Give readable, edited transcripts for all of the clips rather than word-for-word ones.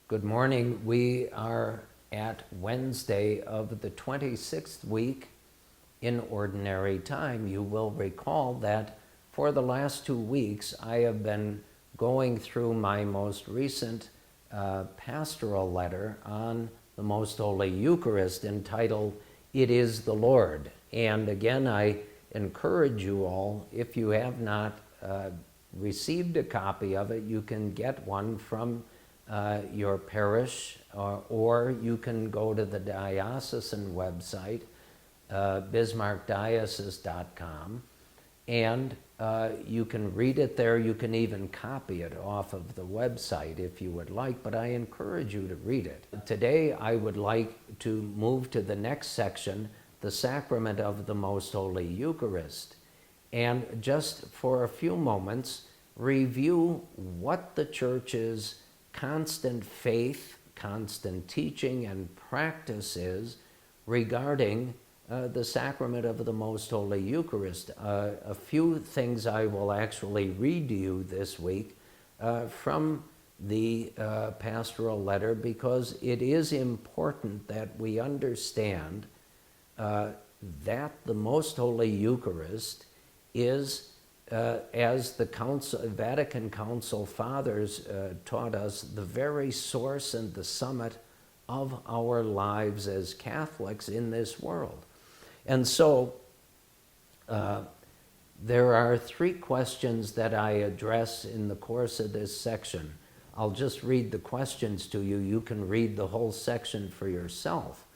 Good morning. We are at Wednesday of the 26th week in Ordinary Time. You will recall that for the last 2 weeks I have been going through my most recent pastoral letter on the Most Holy Eucharist entitled, "It is the Lord." And again, I encourage you all, if you have not received a copy of it, you can get one from your parish, or you can go to the diocesan website, bismarckdiocese.com, and you can read it there. You can even copy it off of the website if you would like, but I encourage you to read it. Today I would like to move to the next section, the Sacrament of the Most Holy Eucharist, and just for a few moments review what the Church's constant faith, constant teaching, and practice is regarding the Sacrament of the Most Holy Eucharist. A few things I will actually read to you this week from the pastoral letter, because it is important that we understand that the Most Holy Eucharist is, as the Vatican Council Fathers taught us, the very source and the summit of our lives as Catholics in this world. And so there are 3 questions that I address in the course of this section. I'll just read the questions to you. You can read the whole section for yourself.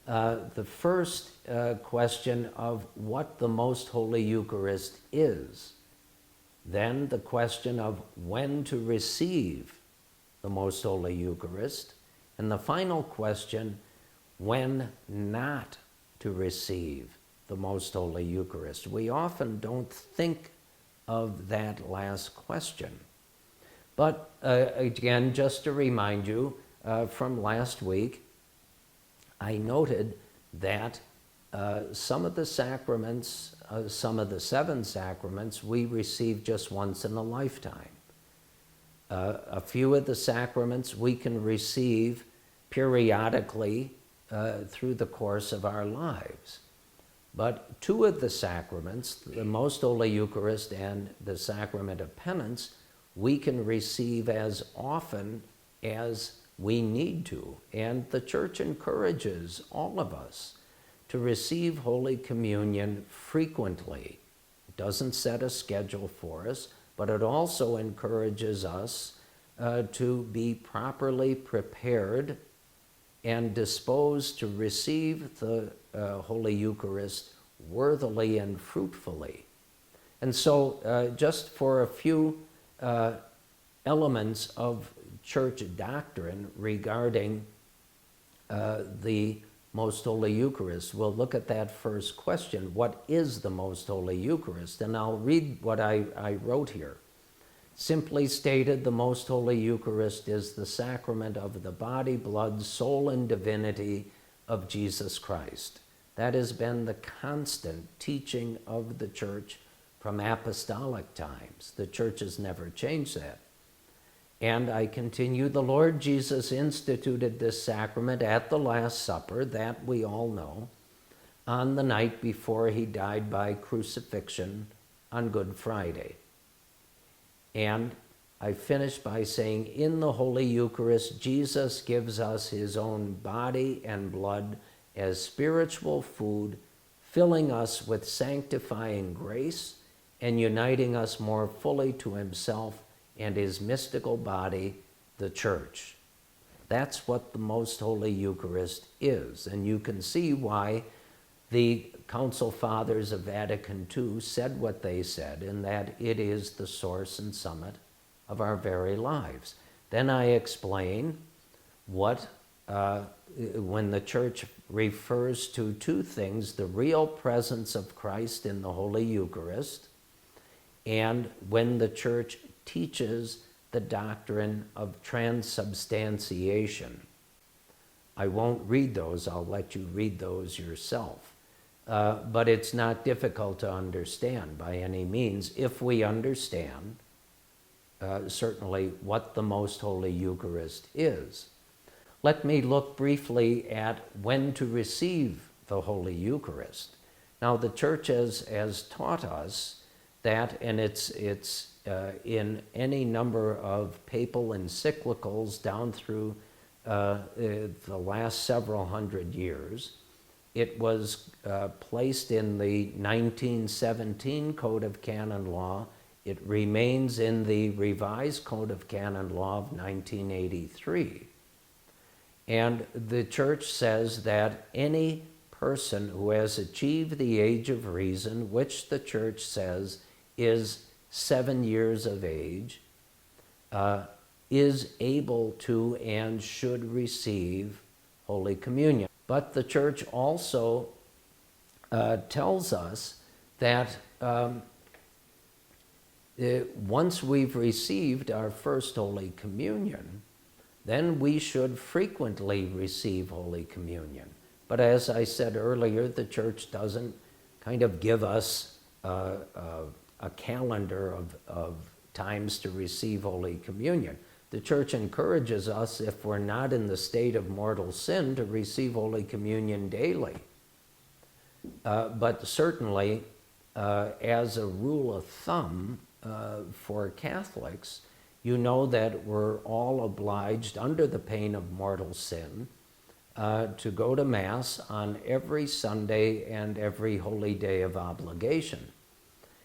The first question of what the Most Holy Eucharist is. Then the question of when to receive the Most Holy Eucharist. And the final question, when not to receive the Most Holy Eucharist. We often don't think of that last question. But again, just to remind you, from last week, I noted that some of the sacraments, some of the 7 sacraments, we receive just once in a lifetime. A few of the sacraments we can receive periodically through the course of our lives. But 2 of the sacraments, the Most Holy Eucharist and the Sacrament of Penance, we can receive as often as we need to. And the Church encourages all of us to receive Holy Communion frequently. It doesn't set a schedule for us, but it also encourages us to be properly prepared and disposed to receive the Holy Eucharist worthily and fruitfully. And so just for a few elements of Church doctrine regarding the Most Holy Eucharist, we'll look at that first question. What is the Most Holy Eucharist? And I'll read what I wrote here. Simply stated, the Most Holy Eucharist is the sacrament of the body, blood, soul, and divinity of Jesus Christ. That has been the constant teaching of the Church from apostolic times. The Church has never changed that. And I continue, the Lord Jesus instituted this sacrament at the Last Supper, that we all know, on the night before he died by crucifixion on Good Friday. And I finish by saying, in the Holy Eucharist, Jesus gives us his own body and blood as spiritual food, filling us with sanctifying grace and uniting us more fully to himself and his mystical body, the Church. That's what the Most Holy Eucharist is. And you can see why the Council Fathers of Vatican II said what they said, in that it is the source and summit of our very lives. Then I explain what, when the Church refers to 2 things, the real presence of Christ in the Holy Eucharist, and when the Church teaches the doctrine of transubstantiation. I won't read those. I'll let you read those yourself. But it's not difficult to understand by any means if we understand certainly what the Most Holy Eucharist is. Let me look briefly at when to receive the Holy Eucharist. Now, the Church has taught us that, and it's in any number of papal encyclicals down through the last several hundred years. It was placed in the 1917 Code of Canon Law. It remains in the Revised Code of Canon Law of 1983. And the Church says that any person who has achieved the age of reason, which the Church says is 7 years of age, is able to and should receive Holy Communion. But the Church also tells us that once we've received our first Holy Communion, then we should frequently receive Holy Communion. But as I said earlier, the Church doesn't kind of give us a calendar of times to receive Holy Communion. The Church encourages us, if we're not in the state of mortal sin, to receive Holy Communion daily. But certainly, as a rule of thumb for Catholics, you know that we're all obliged, under the pain of mortal sin, to go to Mass on every Sunday and every holy day of obligation.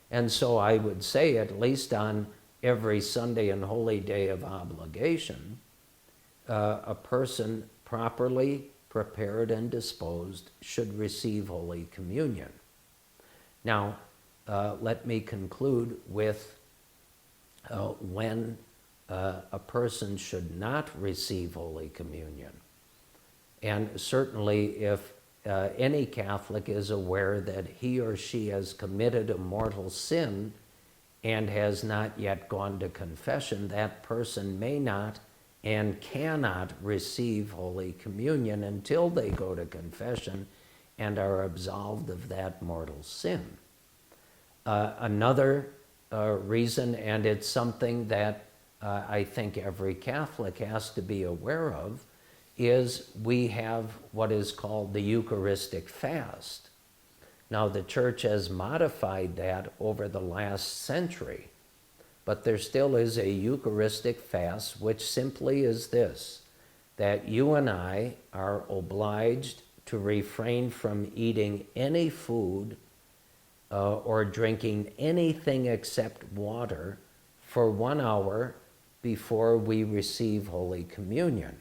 And so I would say, at least on every Sunday and holy day of obligation, a person properly prepared and disposed should receive Holy Communion. Now, let me conclude with when a person should not receive Holy Communion. And certainly if any Catholic is aware that he or she has committed a mortal sin and has not yet gone to confession, that person may not and cannot receive Holy Communion until they go to confession and are absolved of that mortal sin. Another reason, and it's something that I think every Catholic has to be aware of, is we have what is called the Eucharistic Fast. Now, the Church has modified that over the last century, but there still is a Eucharistic Fast, which simply is this, that you and I are obliged to refrain from eating any food or drinking anything except water for 1 hour before we receive Holy Communion.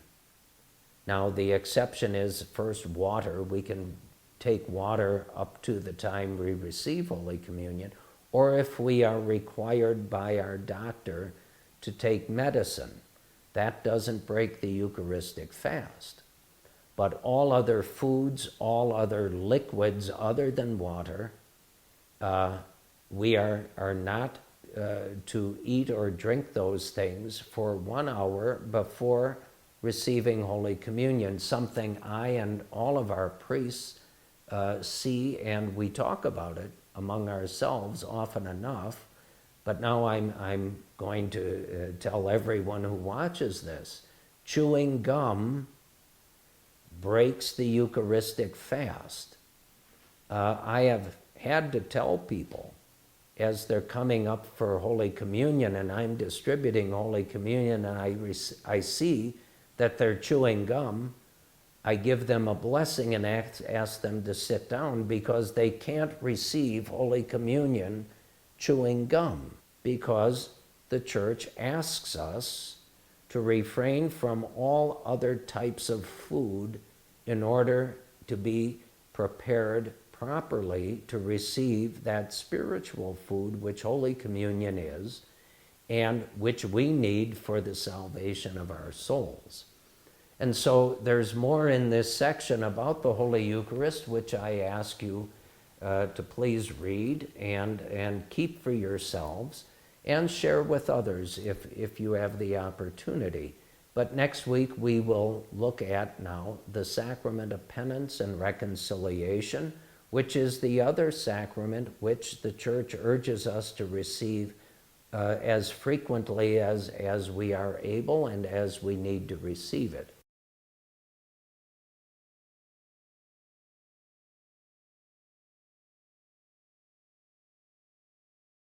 Now, the exception is first water. We can take water up to the time we receive Holy Communion, or if we are required by our doctor to take medicine. That doesn't break the Eucharistic fast. But all other foods, all other liquids other than water, we are not to eat or drink those things for 1 hour before receiving Holy Communion, something I and all of our priests see, and we talk about it among ourselves often enough. But now I'm going to tell everyone who watches this, chewing gum breaks the Eucharistic fast. I have had to tell people as they're coming up for Holy Communion and I'm distributing Holy Communion and I see that they're chewing gum, I give them a blessing and ask them to sit down because they can't receive Holy Communion chewing gum, because the Church asks us to refrain from all other types of food in order to be prepared properly to receive that spiritual food which Holy Communion is, and which we need for the salvation of our souls. And so there's more in this section about the Holy Eucharist, which I ask you to please read and keep for yourselves and share with others if you have the opportunity. But next week we will look at now the Sacrament of Penance and Reconciliation, which is the other sacrament which the Church urges us to receive as frequently as we are able and as we need to receive it.